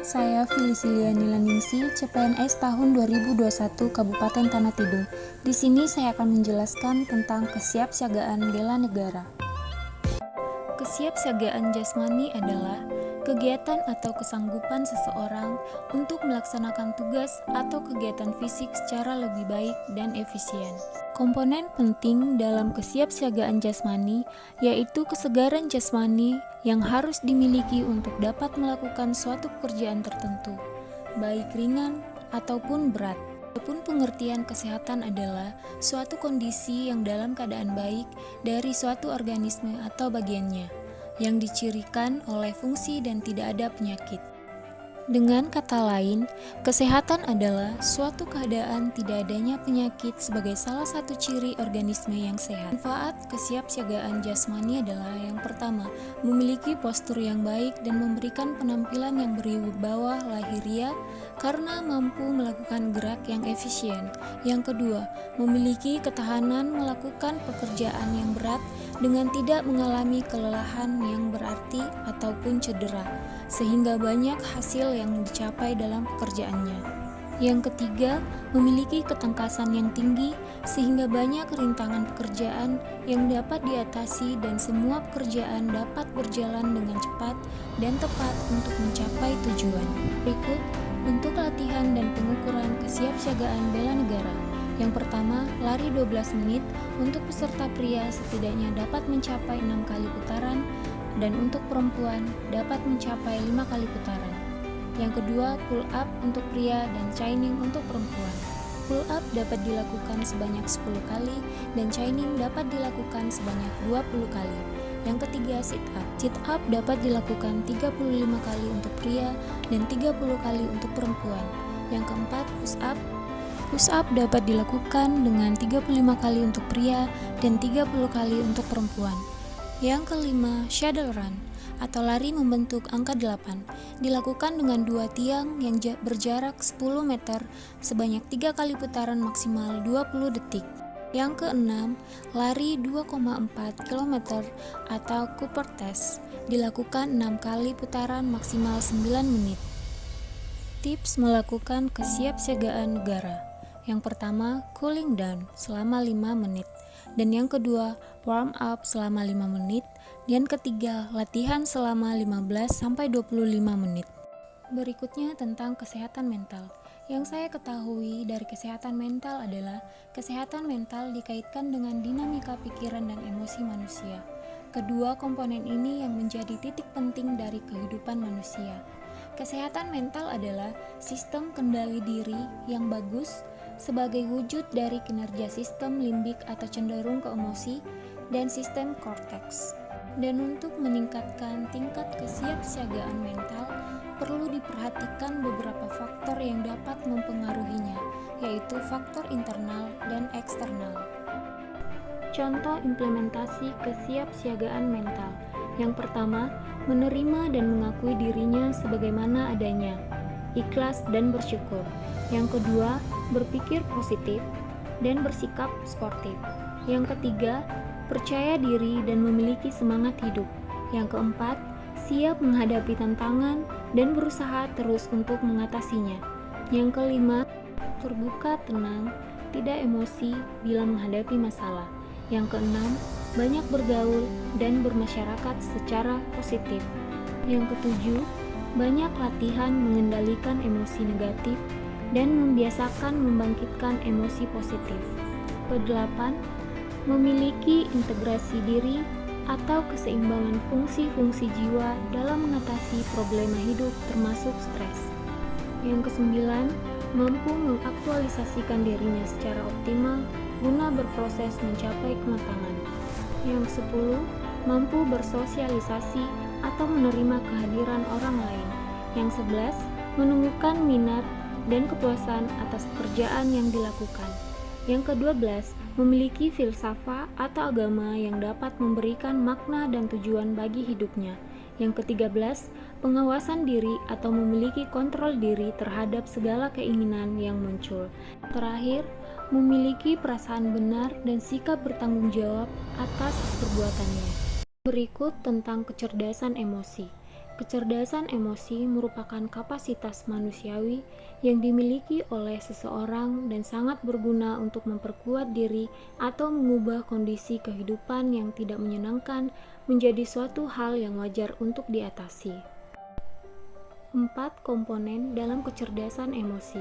Saya Filisiliani Laningsi, CPNS tahun 2021 Kabupaten Tanah Tidung. Di sini saya akan menjelaskan tentang kesiapsiagaan bela negara. Kesiapsiagaan jasmani adalah kegiatan atau kesanggupan seseorang untuk melaksanakan tugas atau kegiatan fisik secara lebih baik dan efisien. Komponen penting dalam kesiapsiagaan jasmani yaitu kesegaran jasmani yang harus dimiliki untuk dapat melakukan suatu pekerjaan tertentu, baik ringan ataupun berat. Adapun pengertian kesehatan adalah suatu kondisi yang dalam keadaan baik dari suatu organisme atau bagiannya, yang dicirikan oleh fungsi dan tidak ada penyakit. Dengan kata lain, kesehatan adalah suatu keadaan tidak adanya penyakit sebagai salah satu ciri organisme yang sehat. Manfaat kesiapsiagaan jasmani adalah yang pertama, memiliki postur yang baik dan memberikan penampilan yang berwibawa lahiriah karena mampu melakukan gerak yang efisien. Yang kedua, memiliki ketahanan melakukan pekerjaan yang berat dengan tidak mengalami kelelahan yang berarti ataupun cedera, sehingga banyak hasil yang dicapai dalam pekerjaannya. Yang ketiga, memiliki ketangkasan yang tinggi sehingga banyak rintangan pekerjaan yang dapat diatasi dan semua pekerjaan dapat berjalan dengan cepat dan tepat untuk mencapai tujuan. Berikut untuk latihan dan pengukuran kesiapsiagaan bela negara. Yang pertama, lari 12 menit untuk peserta pria setidaknya dapat mencapai 6 kali putaran dan untuk perempuan dapat mencapai 5 kali putaran. Yang kedua, pull up untuk pria dan chaining untuk perempuan. Pull up dapat dilakukan sebanyak 10 kali dan chaining dapat dilakukan sebanyak 20 kali. Yang ketiga, sit up. Sit up dapat dilakukan 35 kali untuk pria dan 30 kali untuk perempuan. Yang keempat, push up. Push up dapat dilakukan dengan 35 kali untuk pria dan 30 kali untuk perempuan. Yang kelima, shuttle run atau lari membentuk angka 8, dilakukan dengan 2 tiang yang berjarak 10 meter sebanyak 3 kali putaran maksimal 20 detik. Yang keenam, lari 2,4 km atau Cooper Test, dilakukan 6 kali putaran maksimal 9 menit. Tips melakukan kesiapsiagaan negara. Yang pertama, cooling down selama 5 menit. Dan yang kedua, warm up selama 5 menit. Dan ketiga, latihan selama 15-25 menit. Berikutnya tentang kesehatan mental. Yang saya ketahui dari kesehatan mental adalah kesehatan mental dikaitkan dengan dinamika pikiran dan emosi manusia. Kedua komponen ini yang menjadi titik penting dari kehidupan manusia. Kesehatan mental adalah sistem kendali diri yang bagus sebagai wujud dari kinerja sistem limbik atau cenderung ke emosi dan sistem korteks. Dan untuk meningkatkan tingkat kesiapsiagaan mental, perlu diperhatikan beberapa faktor yang dapat mempengaruhinya, yaitu faktor internal dan eksternal. Contoh implementasi kesiapsiagaan mental. Yang pertama, menerima dan mengakui dirinya sebagaimana adanya, ikhlas dan bersyukur. Yang kedua, berpikir positif dan bersikap sportif. Yang ketiga, percaya diri dan memiliki semangat hidup. Yang keempat, siap menghadapi tantangan dan berusaha terus untuk mengatasinya. Yang kelima, terbuka, tenang, tidak emosi bila menghadapi masalah. Yang keenam, banyak bergaul dan bermasyarakat secara positif. Yang ketujuh, banyak latihan mengendalikan emosi negatif dan membiasakan membangkitkan emosi positif. Kedelapan, memiliki integrasi diri atau keseimbangan fungsi-fungsi jiwa dalam mengatasi problema hidup termasuk stres. Yang kesembilan, mampu mengaktualisasikan dirinya secara optimal guna berproses mencapai kematangan. Yang kesepuluh, mampu bersosialisasi atau menerima kehadiran orang lain. Yang sebelas, menemukan minat dan kepuasan atas pekerjaan yang dilakukan. Yang ke-12, memiliki filsafat atau agama yang dapat memberikan makna dan tujuan bagi hidupnya. Yang ke-13, pengawasan diri atau memiliki kontrol diri terhadap segala keinginan yang muncul. Terakhir, memiliki perasaan benar dan sikap bertanggung jawab atas perbuatannya. Berikut tentang kecerdasan emosi. Kecerdasan emosi merupakan kapasitas manusiawi yang dimiliki oleh seseorang dan sangat berguna untuk memperkuat diri atau mengubah kondisi kehidupan yang tidak menyenangkan menjadi suatu hal yang wajar untuk diatasi. 4 komponen dalam kecerdasan emosi.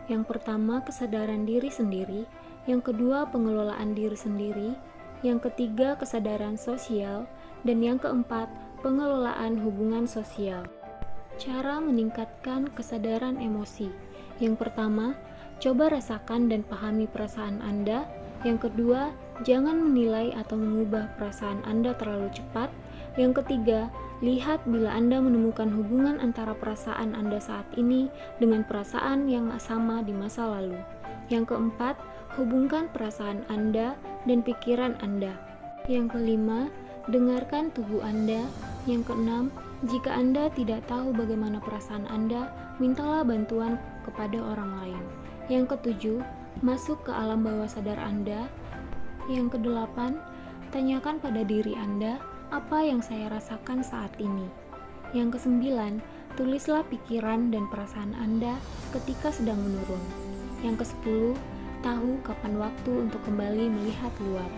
Yang pertama, kesadaran diri sendiri. Yang kedua, pengelolaan diri sendiri. Yang ketiga, kesadaran sosial. Dan yang keempat, pengelolaan hubungan sosial. Cara meningkatkan kesadaran emosi. Yang pertama, coba rasakan dan pahami perasaan Anda. Yang kedua, jangan menilai atau mengubah perasaan Anda terlalu cepat. Yang ketiga, lihat bila Anda menemukan hubungan antara perasaan Anda saat ini dengan perasaan yang sama di masa lalu. Yang keempat, hubungkan perasaan Anda dan pikiran Anda. Yang kelima, dengarkan tubuh Anda. Yang keenam, jika Anda tidak tahu bagaimana perasaan Anda, mintalah bantuan kepada orang lain. Yang ketujuh, masuk ke alam bawah sadar Anda. Yang kedelapan, tanyakan pada diri Anda, apa yang saya rasakan saat ini? Yang kesembilan, tulislah pikiran dan perasaan Anda ketika sedang menurun. Yang kesepuluh, tahu kapan waktu untuk kembali melihat luar.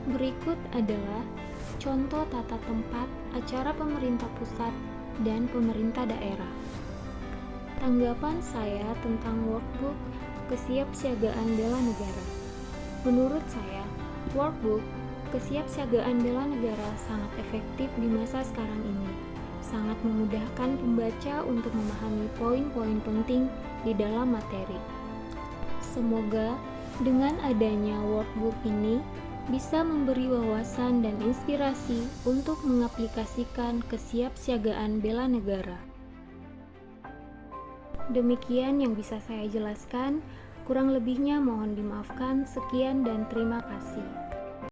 Berikut adalah contoh tata tempat acara pemerintah pusat dan pemerintah daerah. Tanggapan saya tentang workbook kesiapsiagaan bela negara. Menurut saya, workbook kesiapsiagaan bela negara sangat efektif di masa sekarang ini. Sangat memudahkan pembaca untuk memahami poin-poin penting di dalam materi. Semoga dengan adanya workbook ini bisa memberi wawasan dan inspirasi untuk mengaplikasikan kesiapsiagaan bela negara. Demikian yang bisa saya jelaskan, kurang lebihnya mohon dimaafkan. Sekian dan terima kasih.